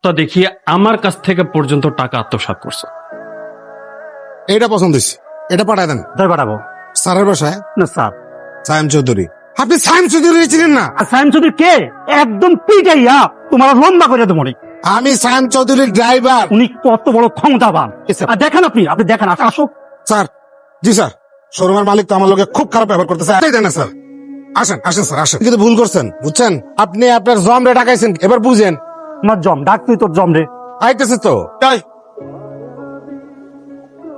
তা দেখি আমার কাছ থেকে পর্যন্ত টাকা আত্মসাৎ করছে। এটা পছন্দ হয়েছে, এটা পাঠায় দেন। তাই পাঠাবো স্যারের বাসায় না স্যার। সায়েম চৌধুরী। আপনি সায়েম চৌধুরী ছিলেন না? আর সায়েম চৌধুরী কে? একদম পিটাইয়া তোমার লম্বা করে দেবো। আমি সায়েম চৌধুরীর ড্রাইভার। উনি কত বড় ক্ষমতাবান। আর দেখেন আপনি দেখেন, আসো। স্যার, জি স্যার, শোরুমের মালিক তো আমার লোকে খুব খারাপ ব্যবহার করতেছে। এটাই জানা স্যার। আসেন আসেন স্যার আসেন। কিন্তু ভুল করছেন বুঝছেন, আপনি আপনার জম রে টাকাইছেন, এবার বুঝেন। আমার জম ডাক, তুই তোর জম রে। আইতেছে তো। তাই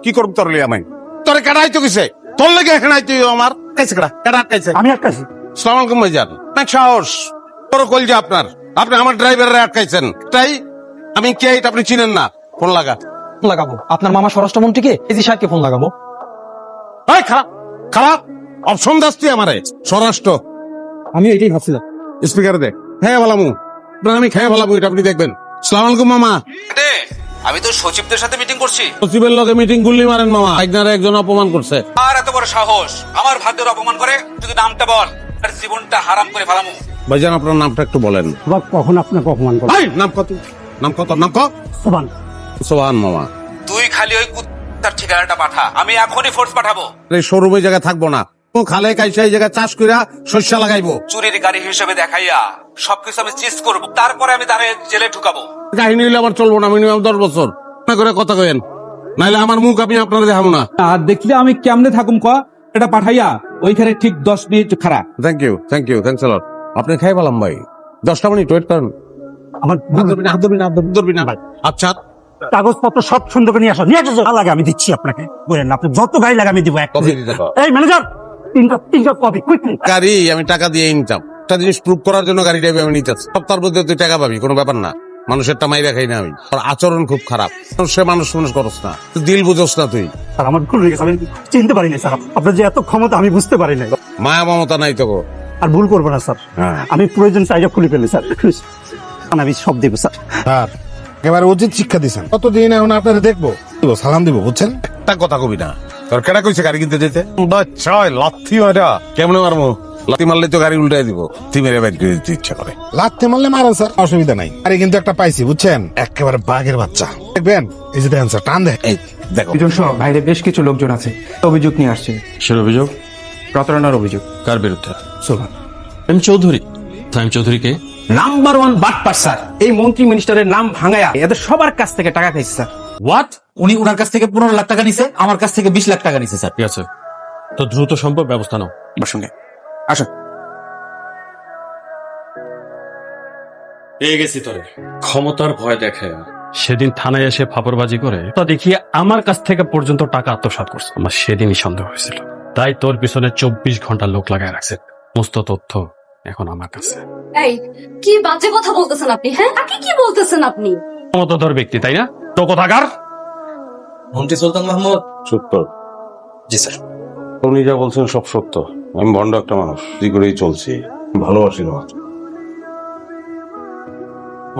কি করব তোর লিয়া মাই? তোরে কাটাই তো কিসে? তোর লাগে এখানে আইতে আমার কাইছে কাটা কাইছে। আমি আটকাছি। আসসালামু আলাইকুম ভাইজান। অনেক সাহস, বড় কলজা আপনার। আপনি আমার ড্রাইভাররে আটকাইছেন। তাই আমি কে এটা আপনি চিনেন না? ফোন লাগা। লাগাবো আপনার মামা স্বরাষ্ট্রমন্ত্রীকে এজি সাহেবকে ফোন লাগাবো। এই খারাপ খারাপ অপশন দাস তুই আমারে। স্বরাষ্ট্র আমি এটাই ভাবছিলাম। স্পিকারে দে। হ্যাঁ বলামু আমি খেয়ে বলামু, এটা আপনি দেখবেন। আসসালামু আলাইকুম মামা। আমি তো সচিবদের সাথে মিটিং করছি। সচিবের লগে মিটিং গুল্লি মারেন মামা। একজনের একজন অপমান করছে। আর এত বড় সাহস, আমার ভাগ্যের অপমান করে। শুধু নামটা বল, আর জীবনটা হারাম করে ফেলামু। ভাইজান আপনার নামটা একটু বলেন। কখন আপনাকে অপমান করবো? এই, নাম কত? নাম কত? নাম কত? সোবান। সোহান মামা। তুই খালি ওই কুত্তার ঠিকানাটা পাঠা, আমি এখনই ফোর্স পাঠাবো। এই শোরুমে জায়গা থাকবো না। ও খালে কাইসা এই জায়গায় চাষ কইরা শস্য লাগাইবো। চুরির গাড়ি হিসেবে দেখাইয়া সবকিছু আমি চিজ করবো, তারপরে আমি তারে জেলে ঢুকাবো। কাহিনী হইলে আমার চলবো না, মিনিমাম 10 বছর না করে কথা কইেন, নাইলে আমার মুখ আমি আপনারা দেখাবো না। আর দেখলে আমি কেমনে থাকুম ক এটা পাঠাইয়া ওইখানে ঠিক 10 মিনিট খারাপ। থ্যাংক ইউ থ্যাংকস আ লট। আপনি খাই পেলাম ভাই, 10টা মিনিট ওয়েট করেন। আমার ধরবি না ভাই। আচ্ছা কাগজপত্র সব সুন্দর করে নিয়ে আসো। নিয়ে আসো, যা লাগে আমি দিচ্ছি আপনাকে। বলেন আপনি যত গাড়ি লাগে আমি দিব। কফি দিতে পারো। এই ম্যানেজার, তিনটা কপি কুইকলি। গাড়ি আমি টাকা দিয়ে নিতাম, একটা জিনিস প্রুভ করার জন্য গাড়িটা আমি নিতে সপ্তাহের মধ্যে তুই টাকা পাবি, কোনো ব্যাপার না। মানুষের টামাই রাখাই না আমি। আর আচরণ খুব খারাপ, সে মানুষ করস না, তুই দিল বুঝোস না তুই। স্যার আমার ভুল হয়ে গেছে, আমি চিনতে পারি না স্যার। আপনার যে এত ক্ষমতা আমি বুঝতে পারি না। মায়া মমতা নাই তো গো। আর ভুল করবো না স্যার। হ্যাঁ। আমি প্রয়োজন চাইলে খুলে ফেলি স্যার। আমি সব দেবো স্যার। স্যার একেবারে উচিত শিক্ষা দিচ্ছেন। কতদিন এখন আপনারা দেখবো, সালাম দিব বুঝছেন। তা কথা কবি না, তোর কেডা কইছে গাড়ি কিনতে যেতে? ছয় লাথি মারা কেমনে মারবো? লাথি মারলে তো গাড়ি উল্টাই দিব। তুই মেরে বাইর করে দিতে ইচ্ছা করে। লাথি মারলে মারেন স্যার, অসুবিধা নাই। আরে কিন্তু একটা পাইছি বুঝছেন, একেবারে বাঘের বাচ্চা। দেখবেন এই যে দেখেন স্যার, টান দেয়। এই দেখো দুজন সহ বাইরে বেশ কিছু লোকজন আছে, অভিযোগ নিয়ে আসছে। সের অভিযোগ? প্রতারণার অভিযোগ। কার বিরুদ্ধে? সোহান সায়েম চৌধুরী। সায়েম চৌধুরীকে নাম্বার 1 বাটপার স্যার। এই মন্ত্রী মিনিস্টারের নাম ভাঙায়া এদের সবার কাছ থেকে টাকা খাইছে স্যার। হোয়াট? উনি ওনার কাছ থেকে 15 লাখ টাকা নিছে, আমার কাছ থেকে 20 লাখ টাকা নিছে স্যার। ঠিক আছে, তো দ্রুত সম্ভব ব্যবস্থা নাও। আমার সঙ্গে আসো। পেয়ে গেছি তোরে, ক্ষমতার ভয় দেখে। সেদিন থানায় এসে ফাপড়বাজি করে তা দেখি আমার কাছ থেকে পর্যন্ত টাকা আত্মসাৎ করছে। আমার সেদিনই সন্দেহ হয়েছিল, তাই তোর পিছনে 24 ঘন্টা লোক লাগায় রাখছে। সমস্ত তথ্য এখন আমার কাছে। এই কি বাজে কথা বলতেছেন আপনি? হ্যাঁ কি বলতেছেন আপনি? ক্ষমতাধর ব্যক্তি তাই না? তো কোথাকার মন্ত্রী সুলতান মাহমুদ। সত্য। জি স্যার। উনি যা বলছেন সব সত্য। আমি ভণ্ড একটা মানুষ, কি করেই চলছি, ভালোবাসি না।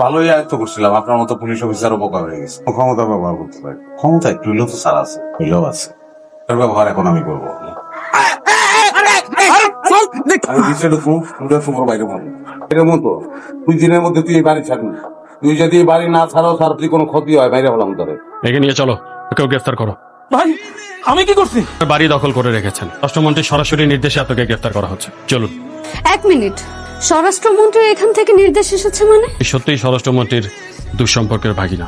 ভালোই আয়ত্ত করছিলাম, আপনার মতো পুলিশ অফিসার উপকার হয়ে গেছে। ক্ষমতা ব্যবহার করতে পারি, ক্ষমতা একটু হইলেও তো সারা আছে, হইলেও আছে। তার ব্যবহার এখন আমি করবো। আমি বিষয়টা বাইরে পাবো এর মতো। তুই দিনের মধ্যে তুই এই বাড়ি ছাড়বি। তুই যদি এই বাড়ি না ছাড়ো, তার যদি কোনো ক্ষতি হয় বাইরে হলাম তোরে। একে নিয়ে চলো, ওকেও গ্রেফতার করো। ভাই আমি কি করছি? বাড়ি দখল করে রেখেছেন, রাষ্ট্রমন্ত্রী সরাসরি নির্দেশে আপনাকে গ্রেফতার করা হচ্ছে। চলুন। এক মিনিট, স্বরাষ্ট্রমন্ত্রী এখান থেকে নির্দেশ এসেছে মানে? সত্যিই স্বরাষ্ট্রমন্ত্রীর দুঃসম্পর্কের ভাগিনা।